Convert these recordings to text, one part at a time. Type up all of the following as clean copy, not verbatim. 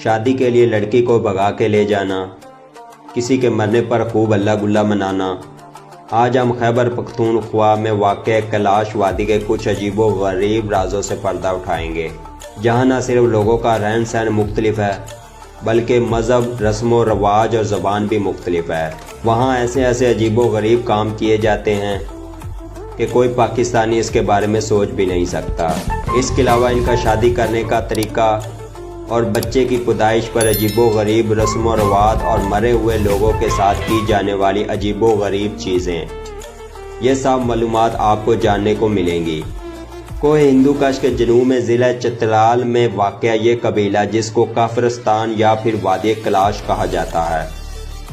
शादी के लिए लड़की को भगा के ले जाना, किसी के मरने पर खूब अल्लाह गुल्ला मनाना। आज हम खैबर पख्तूनख्वा में वाक़ कैलाश वादी के कुछ अजीबो गरीब राजों से पर्दा उठाएंगे, जहाँ न सिर्फ लोगों का रहन सहन मुख्तलिफ है बल्कि मज़हब, रस्म व रवाज और ज़बान भी मुख्तलिफ है। वहाँ ऐसे ऐसे अजीबो गरीब काम किए जाते हैं कि कोई पाकिस्तानी इसके बारे में सोच भी नहीं सकता। इसके अलावा इनका शादी करने का तरीका और बच्चे की पैदाइश पर अजीबो गरीब रस्म व रवाज और मरे हुए लोगों के साथ की जाने वाली अजीबो गरीब चीज़ें, ये सब मालूमात आपको जानने को मिलेंगी। कोह हिंदू कश के जनूब में ज़िला चित्राल में वाक़या ये कबीला, जिसको काफिरस्तान या फिर वादी कैलाश कहा जाता है,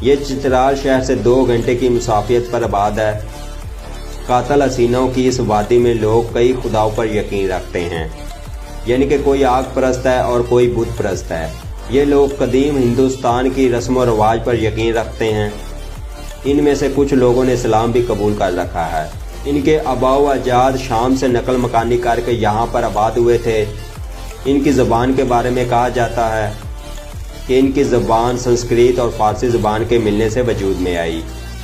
ये चित्राल शहर से 2 घंटे की मुसाफियत पर आबाद है। कातल हसीनों की इस वादी में लोग कई खुदाओं पर यकीन रखते हैं, यानी कि कोई आग परस्त है और कोई बुत परस्त है। ये लोग कदीम हिंदुस्तान की रस्म व रवाज पर यकीन रखते हैं। इनमें से कुछ लोगों ने इस्लाम भी कबूल कर रखा है। इनके आबाओ अजाद शाम से नकल मकानी करके यहाँ पर आबाद हुए थे। इनकी ज़बान के बारे में कहा जाता है कि इनकी ज़बान संस्कृत और फ़ारसी ज़बान के मिलने से वजूद में आई।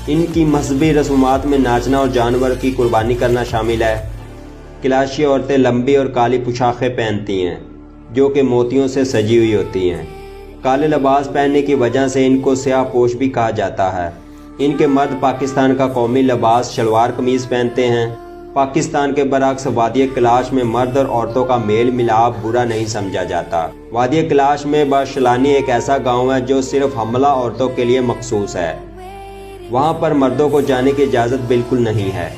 इनकी मजहबी रस्मात में नाचना और जानवर की कुर्बानी करना शामिल है। कैलाशी औरतें लंबी और काली पोशाकें पहनती हैं जो कि मोतियों से सजी हुई होती हैं। काले लिबास पहनने की वजह से इनको स्याह पोश भी कहा जाता है। इनके मर्द पाकिस्तान का कौमी लिबास शलवार कमीज़ पहनते हैं। पाकिस्तान के बरअक्स वादी कैलाश में मर्द और औरतों का मेल मिलाप बुरा नहीं समझा जाता। वादी कैलाश में बाशलानी एक ऐसा गांव है जो सिर्फ हमला औरतों के लिए मखसूस है। वहां पर मर्दों को जाने की इजाज़त बिल्कुल नहीं है।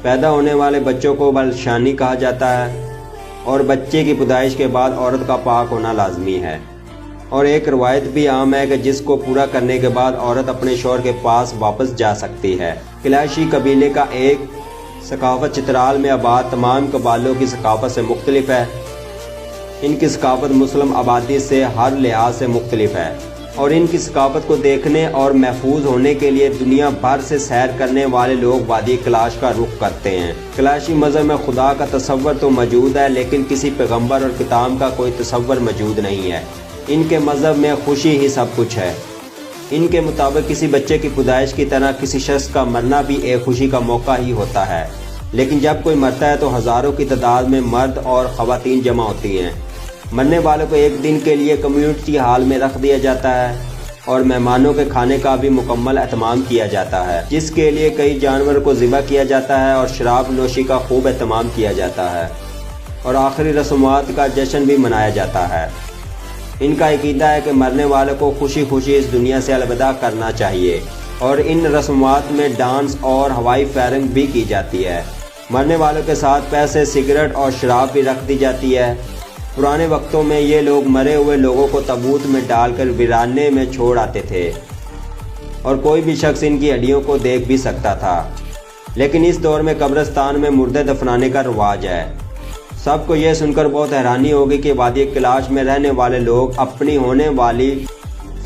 पैदा होने वाले बच्चों को बलशानी कहा जाता है और बच्चे की पैदाइश के बाद औरत का पाक होना लाजमी है। और एक रवायत भी आम है कि जिसको पूरा करने के बाद औरत अपने शौहर के पास वापस जा सकती है। कैलाशी कबीले का एक सकाफत चित्राल में आबाद तमाम कबालों की सकाफत से मुख्तलिफ है। इनकी सकाफत मुस्लिम आबादी से हर लिहाज से मुख्तलिफ है और इनकी सकाफत को देखने और महफूज होने के लिए दुनिया भर से सैर करने वाले लोग वादी कैलाश का रुख करते हैं। कैलाशी मज़हब में खुदा का तसव्वुर तो मौजूद है, लेकिन किसी पैगम्बर और किताब का कोई तसव्वुर मौजूद नहीं है। इनके मज़हब में खुशी ही सब कुछ है। इनके मुताबिक किसी बच्चे की पैदाइश की तरह किसी शख्स का मरना भी एक खुशी का मौका ही होता है, लेकिन जब कोई मरता है तो हज़ारों की तादाद में मर्द और ख़वातीन जमा होती हैं। मरने वालों को एक दिन के लिए कम्युनिटी हाल में रख दिया जाता है और मेहमानों के खाने का भी मुकम्मल एहतमाम किया जाता है, जिसके लिए कई जानवर को ज़िबा किया जाता है और शराब नोशी का खूब एहतमाम किया जाता है और आखिरी रस्मात का जश्न भी मनाया जाता है। इनका अकीदा है कि मरने वालों को खुशी खुशी इस दुनिया से अलविदा करना चाहिए और इन रस्मात में डांस और हवाई फायरिंग भी की जाती है। मरने वालों के साथ पैसे, सिगरेट और शराब भी रख दी जाती है। पुराने वक्तों में ये लोग मरे हुए लोगों को ताबूत में डालकर वीराने में छोड़ आते थे और कोई भी शख्स इनकी हड्डियों को देख भी सकता था, लेकिन इस दौर में कब्रिस्तान में मुर्दे दफनाने का रिवाज है। सबको यह सुनकर बहुत हैरानी होगी कि वादी कैलाश में रहने वाले लोग अपनी होने वाली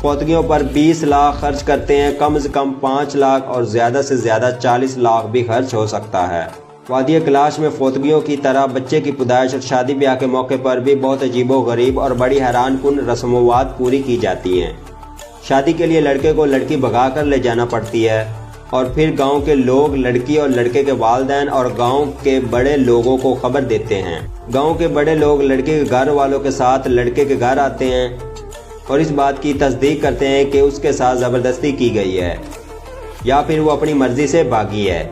फौतगियों पर 20 लाख खर्च करते हैं। कम से कम 5 लाख और ज़्यादा से ज़्यादा 40 लाख भी खर्च हो सकता है। वादी कैलाश में फौतगियों की तरह बच्चे की पैदाइश और शादी ब्याह के मौके पर भी बहुत अजीबो गरीब और बड़ी हैरान कुन रस्मोवात पूरी की जाती हैं। शादी के लिए लड़के को लड़की भगा कर ले जाना पड़ती है और फिर गांव के लोग लड़की और लड़के के वालिदैन और गांव के बड़े लोगों को खबर देते हैं। गांव के बड़े लोग लड़के के घर वालों के साथ लड़के के घर आते हैं और इस बात की तस्दीक करते हैं कि उसके साथ ज़बरदस्ती की गई है या फिर वो अपनी मर्जी से भागी है।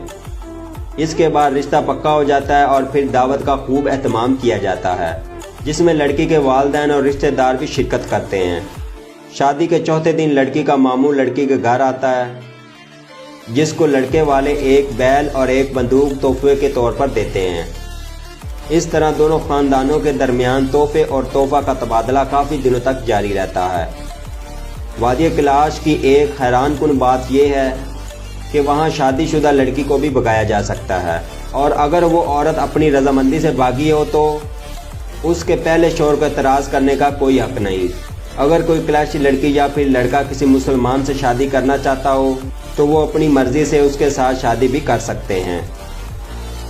इसके बाद रिश्ता पक्का हो जाता है और फिर दावत का खूब एहतमाम किया जाता है, जिसमें लड़की के वालिदैन और रिश्तेदार भी शिरकत करते हैं। शादी के चौथे दिन लड़की का मामू लड़की के घर आता है, जिसको लड़के वाले एक बैल और एक बंदूक तोहफे के तौर पर देते हैं। इस तरह दोनों ख़ानदानों के दरमियान तोहफे और तोहफा का तबादला काफ़ी दिनों तक जारी रहता है। वादी कैलाश की एक हैरान कुन बात यह है कि वहाँ शादीशुदा लड़की को भी भगाया जा सकता है और अगर वो औरत अपनी रजामंदी से भागी हो तो उसके पहले शौहर को एतराज़ करने का कोई हक नहीं। अगर कोई कैलाशी लड़की या फिर लड़का किसी मुसलमान से शादी करना चाहता हो तो वो अपनी मर्ज़ी से उसके साथ शादी भी कर सकते हैं।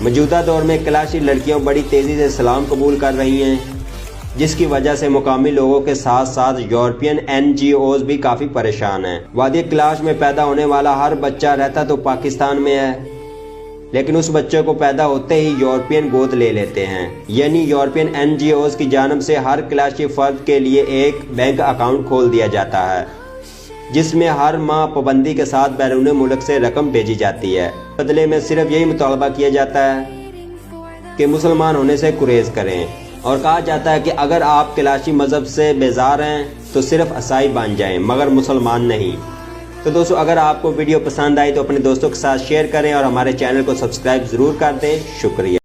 मौजूदा दौर में कैलाशी लड़कियां बड़ी तेज़ी से इस्लाम कबूल कर रही हैं جس کی وجہ سے مقامی لوگوں کے ساتھ ساتھ یورپین NGOs بھی کافی پریشان ہیں۔ وادی کلاش میں پیدا ہونے والا ہر بچہ رہتا تو پاکستان میں ہے، لیکن اس بچے کو پیدا ہوتے ہی یورپین گود لے لیتے ہیں، یعنی یورپین NGOs کی جانب سے ہر کلاشی فرد کے لیے ایک بینک اکاؤنٹ کھول دیا جاتا ہے، جس میں ہر ماہ پابندی کے ساتھ بیرون ملک سے رقم بھیجی جاتی ہے۔ بدلے میں صرف یہی مطالبہ کیا جاتا ہے کہ مسلمان ہونے سے گریز کریں، اور کہا جاتا ہے کہ اگر آپ کلاشی مذہب سے بیزار ہیں تو صرف عیسائی بن جائیں مگر مسلمان نہیں۔ تو دوستو، اگر آپ کو ویڈیو پسند آئی تو اپنے دوستوں کے ساتھ شیئر کریں اور ہمارے چینل کو سبسکرائب ضرور کر دیں۔ شکریہ۔